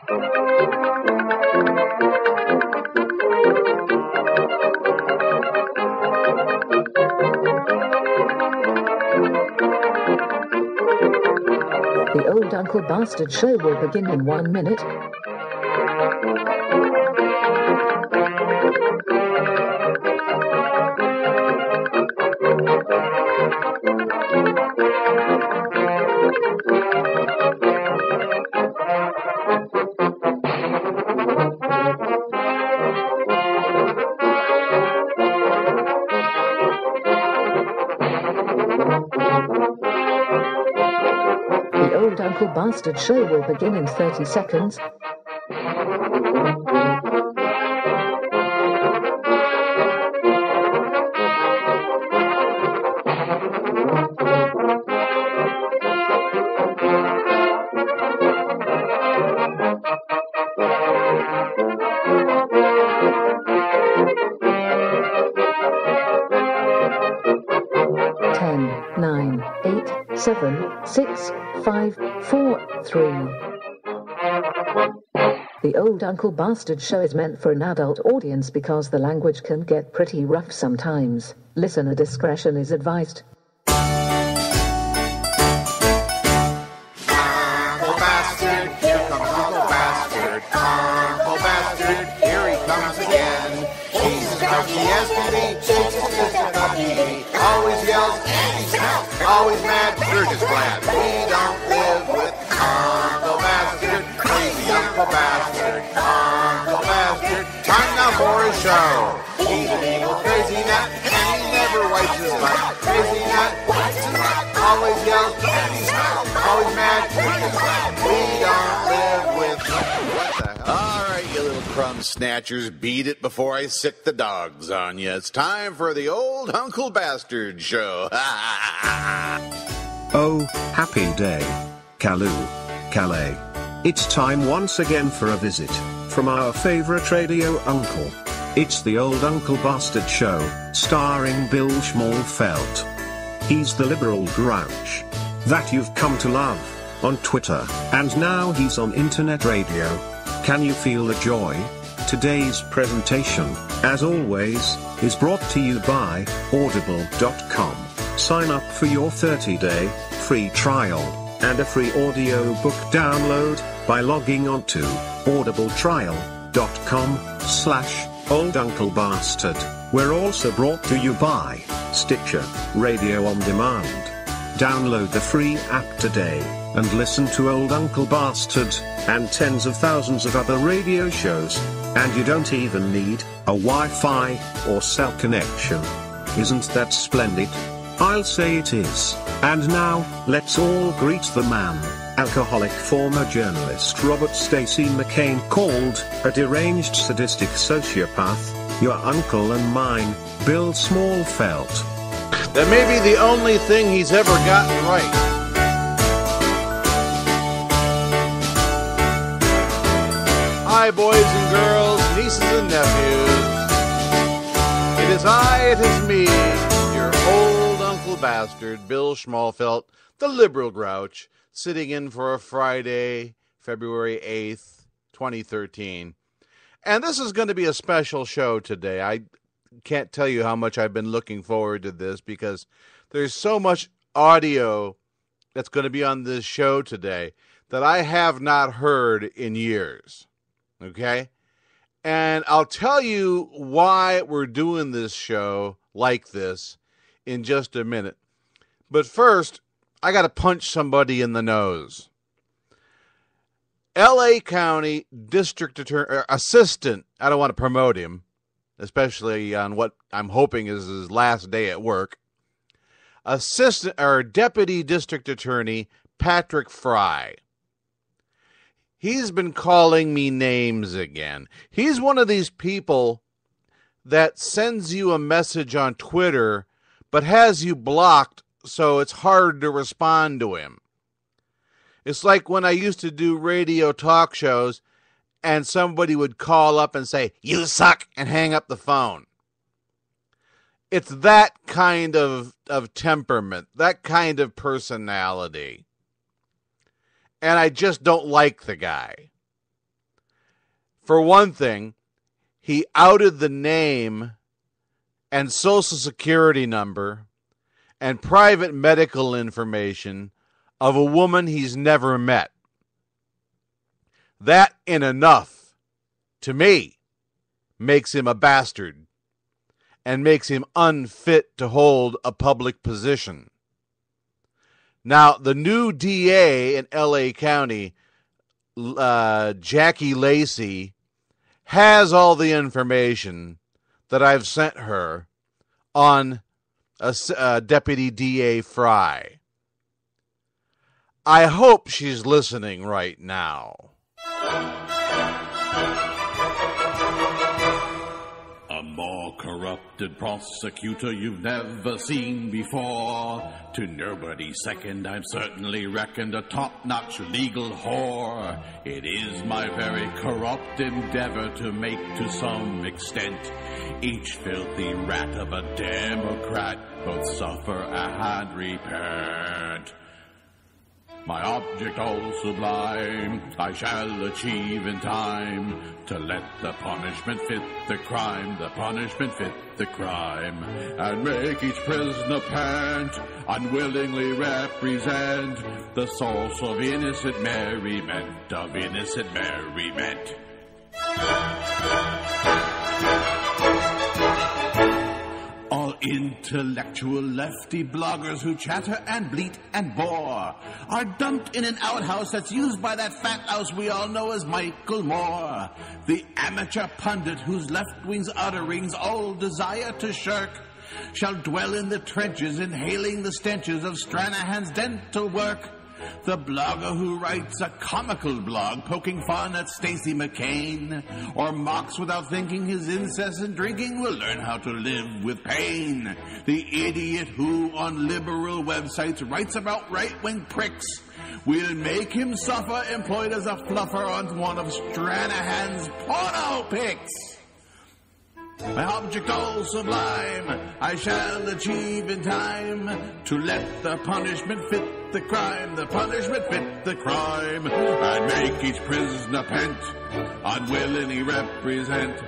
The Old Uncle Bastard Show will begin in 1 minute. The Old Uncle Bastard Show will begin in 30 seconds. Ten, 9, 8, 7, 6, 5, 4, 3. The Old Uncle Bastard Show is meant for an adult audience because the language can get pretty rough sometimes. Listener discretion is advised. Uncle Bastard, here comes Uncle Bastard. Uncle Bastard, here he comes again. He's as cocky as can be, he's as cocky. Always yells, and he's always mad, we're just glad we don't live with Uncle Bastard. Crazy Uncle Bastard, Uncle Bastard. Time now for his show. He's an evil crazy nut, and he never wipes his butt. Crazy nut, wipes his butt, always yells, and he's always mad, we're just glad we don't live with what the hell? All right, you little crumb snatchers, beat it before I sick the dogs on you. It's time for the Old Uncle Bastard Show. Oh, happy day, Calais. It's time once again for a visit from our favorite radio uncle. It's the Old Uncle Bastard Show, starring Bill Schmalfeld. He's the liberal grouch that you've come to love on Twitter, and now he's on internet radio. Can you feel the joy? Today's presentation, as always, is brought to you by Audible.com. Sign up for your 30-day free trial and a free audiobook download by logging on to audibletrial.com/olduncle-bastard. We're also brought to you by Stitcher Radio on Demand. Download the free app today and listen to Old Uncle Bastard and tens of thousands of other radio shows. And you don't even need a Wi-Fi or cell connection. Isn't that splendid? I'll say it is. And now, let's all greet the man, alcoholic former journalist Robert Stacey McCain called a deranged sadistic sociopath, your uncle and mine, Bill Smallfelt. That may be the only thing he's ever gotten right. Hi, boys and girls, nieces and nephews. It is me, your old Uncle Bastard, Bill Schmalfelt, the liberal grouch, sitting in for a Friday, February 8th, 2013. And this is going to be a special show today. I can't tell you how much I've been looking forward to this because there's so much audio that's going to be on this show today that I have not heard in years. Okay? And I'll tell you why we're doing this show like this in just a minute. But first, I got to punch somebody in the nose. L.A. County District Attorney, Assistant, I don't want to promote him, especially on what I'm hoping is his last day at work. Deputy District Attorney Patrick Fry. He's been calling me names again. He's one of these people that sends you a message on Twitter, but has you blocked, so it's hard to respond to him. It's like when I used to do radio talk shows, and somebody would call up and say, "You suck," and hang up the phone. It's that kind of temperament, that kind of personality. And I just don't like the guy. For one thing, he outed the name and social security number and private medical information of a woman he's never met. That in enough, to me, makes him a bastard and makes him unfit to hold a public position. Now, the new DA in L.A. County, Jackie Lacey, has all the information that I've sent her on Deputy DA Fry. I hope she's listening right now. A more corrupted prosecutor you've never seen before. To nobody's second, I'm certainly reckoned a top-notch legal whore. It is my very corrupt endeavor to make, to some extent, each filthy rat of a Democrat both suffer and repent. My object all sublime, I shall achieve in time, to let the punishment fit the crime, the punishment fit the crime, and make each prisoner pant, unwillingly represent the source of innocent merriment, of innocent merriment. All intellectual lefty bloggers who chatter and bleat and bore are dumped in an outhouse that's used by that fat louse we all know as Michael Moore. The amateur pundit whose left-wing's utterings all desire to shirk shall dwell in the trenches inhaling the stenches of Stranahan's dental work. The blogger who writes a comical blog poking fun at Stacey McCain, or mocks without thinking his incessant drinking, will learn how to live with pain. The idiot who on liberal websites writes about right-wing pricks will make him suffer employed as a fluffer on one of Stranahan's porno pics. My object all sublime, I shall achieve in time, to let the punishment fit the crime, the punishment fit the crime, and make each prisoner pent, unwillingly represent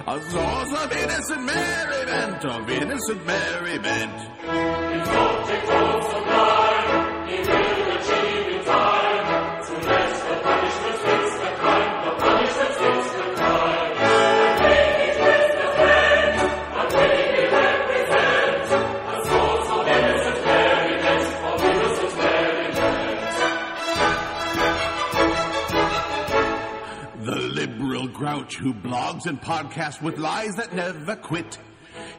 a source of innocent merriment, of innocent merriment. His object all sublime, he will achieve in time, to let the punishment fit the crime, the punishment fit the crime. Grouch who blogs and podcasts with lies that never quit.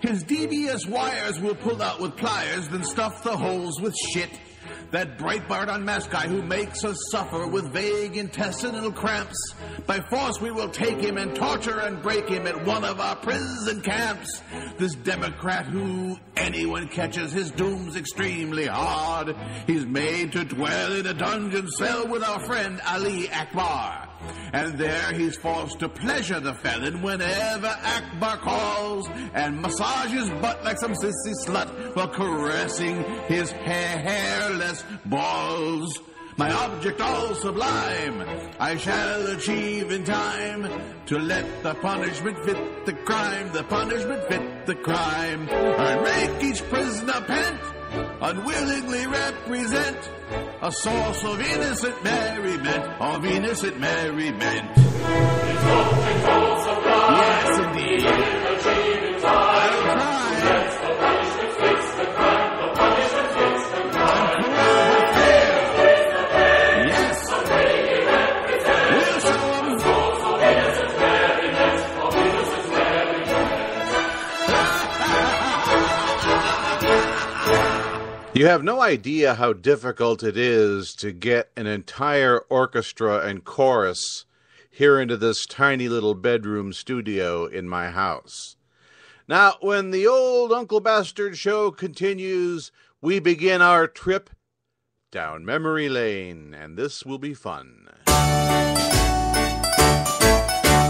His devious wires will pull out with pliers, then stuff the holes with shit. That Breitbart unmasked guy who makes us suffer with vague intestinal cramps. By force we will take him and torture and break him at one of our prison camps. This Democrat who anyone catches his doom's extremely hard. He's made to dwell in a dungeon cell with our friend Ali Akbar. And there he's forced to pleasure the felon whenever Akbar calls, and massage his butt like some sissy slut while caressing his hairless balls. My object all sublime, I shall achieve in time, to let the punishment fit the crime, the punishment fit the crime, and make each prisoner pant, unwillingly represent a source of innocent merriment, of innocent merriment. It's all sublime. Yes, indeed. I'll try. Yes, the punishment fits the crime. The punishment fits the crime. Yes. We'll show them. A source of innocent merriment, of innocent merriment. You have no idea how difficult it is to get an entire orchestra and chorus here into this tiny little bedroom studio in my house. Now, when the old Uncle Bastard show continues, we begin our trip down memory lane, and this will be fun.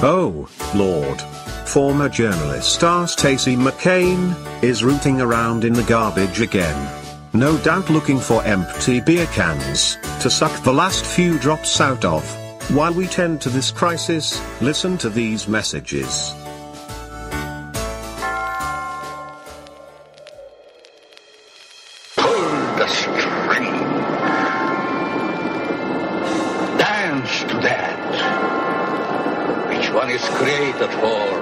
Oh, Lord. Former journalist R. Stacey McCain is rooting around in the garbage again. No doubt looking for empty beer cans to suck the last few drops out of. While we tend to this crisis, listen to these messages. Pull the string. Dance to that. Which one is created for?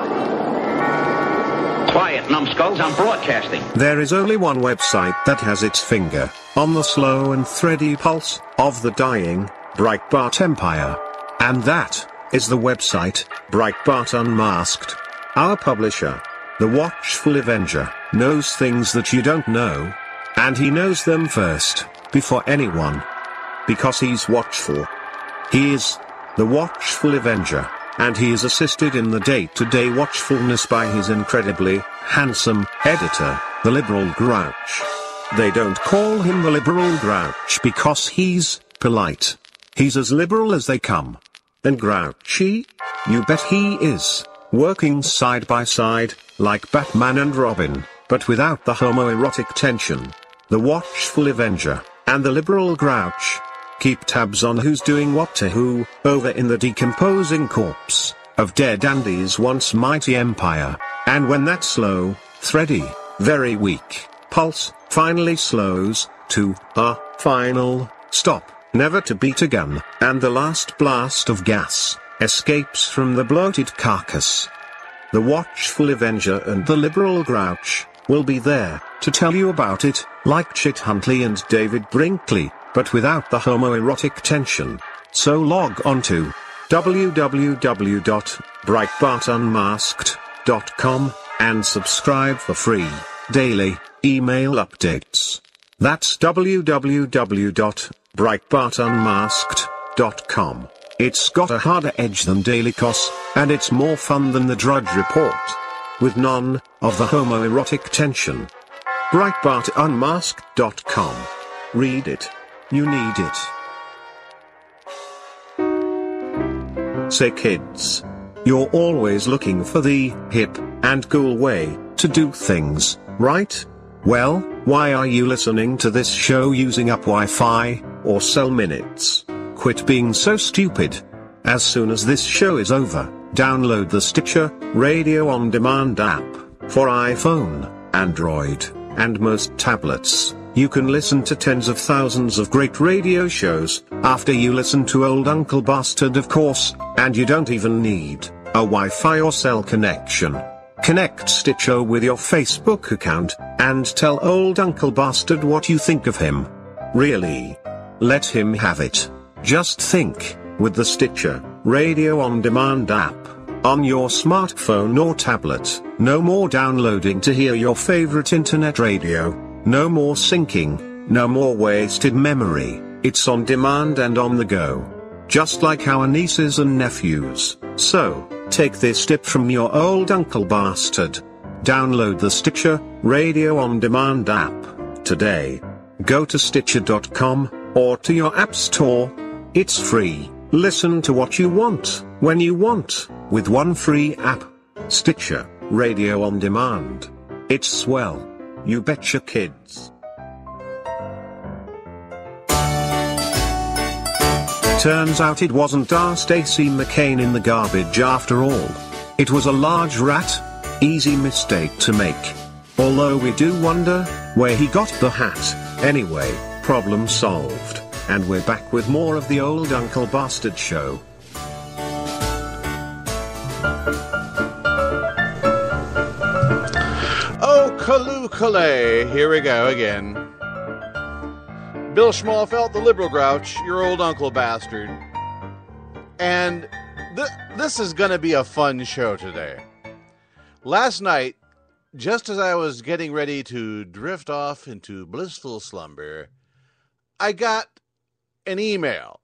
Quiet, numbskulls, I'm broadcasting. There is only one website that has its finger on the slow and thready pulse of the dying Breitbart Empire. And that is the website, Breitbart Unmasked. Our publisher, the Watchful Avenger, knows things that you don't know. And he knows them first, before anyone. Because he's watchful. He is the Watchful Avenger, and he is assisted in the day-to-day watchfulness by his incredibly handsome editor, the Liberal Grouch. They don't call him the Liberal Grouch because he's polite. He's as liberal as they come. And grouchy? You bet he is, working side by side, like Batman and Robin, but without the homoerotic tension. The Watchful Avenger, and the Liberal Grouch, keep tabs on who's doing what to who, over in the decomposing corpse of dead Andy's once mighty empire. And when that slow, thready, very weak pulse finally slows to a final stop, never to beat again, and the last blast of gas escapes from the bloated carcass, the Watchful Avenger and the Liberal Grouch will be there to tell you about it, like Chit Huntley and David Brinkley, but without the homoerotic tension. So log on to www.breitbartunmasked.com and subscribe for free daily email updates. That's www.breitbartunmasked.com. It's got a harder edge than Daily Cos, and it's more fun than the Drudge Report, with none of the homoerotic tension. breitbartunmasked.com. Read it. You need it. Say kids, you're always looking for the hip and cool way to do things, right? Well, why are you listening to this show using up Wi-Fi or cell minutes? Quit being so stupid. As soon as this show is over, download the Stitcher Radio On Demand app for iPhone, Android, and most tablets. You can listen to tens of thousands of great radio shows after you listen to Old Uncle Bastard, of course, and you don't even need a Wi-Fi or cell connection. Connect Stitcher with your Facebook account and tell Old Uncle Bastard what you think of him. Really. Let him have it. Just think, with the Stitcher Radio On Demand app on your smartphone or tablet, no more downloading to hear your favorite internet radio. No more syncing, no more wasted memory. It's on demand and on the go. Just like our nieces and nephews. So, take this tip from your Old Uncle Bastard. Download the Stitcher Radio On Demand app today. Go to Stitcher.com or to your app store. It's free. Listen to what you want, when you want, with one free app. Stitcher Radio On Demand. It's swell. You betcha, kids. Turns out it wasn't our Stacey McCain in the garbage after all. It was a large rat. Easy mistake to make. Although we do wonder where he got the hat. Anyway, problem solved. And we're back with more of the Old Uncle Bastard Show. Oh, Kaloo-Kalay, here we go again. Bill Schmalfelt, the Liberal Grouch, your Old Uncle Bastard. And this is going to be a fun show today. Last night, just as I was getting ready to drift off into blissful slumber, I got an email.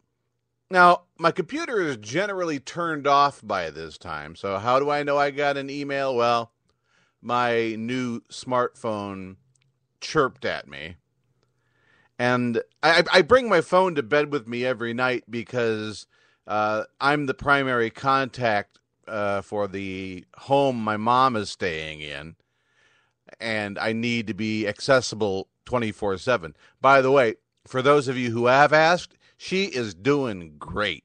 Now, my computer is generally turned off by this time, so how do I know I got an email? Well, my new smartphone chirped at me. And I bring my phone to bed with me every night because I'm the primary contact for the home my mom is staying in. And I need to be accessible 24/7. By the way, for those of you who have asked, she is doing great.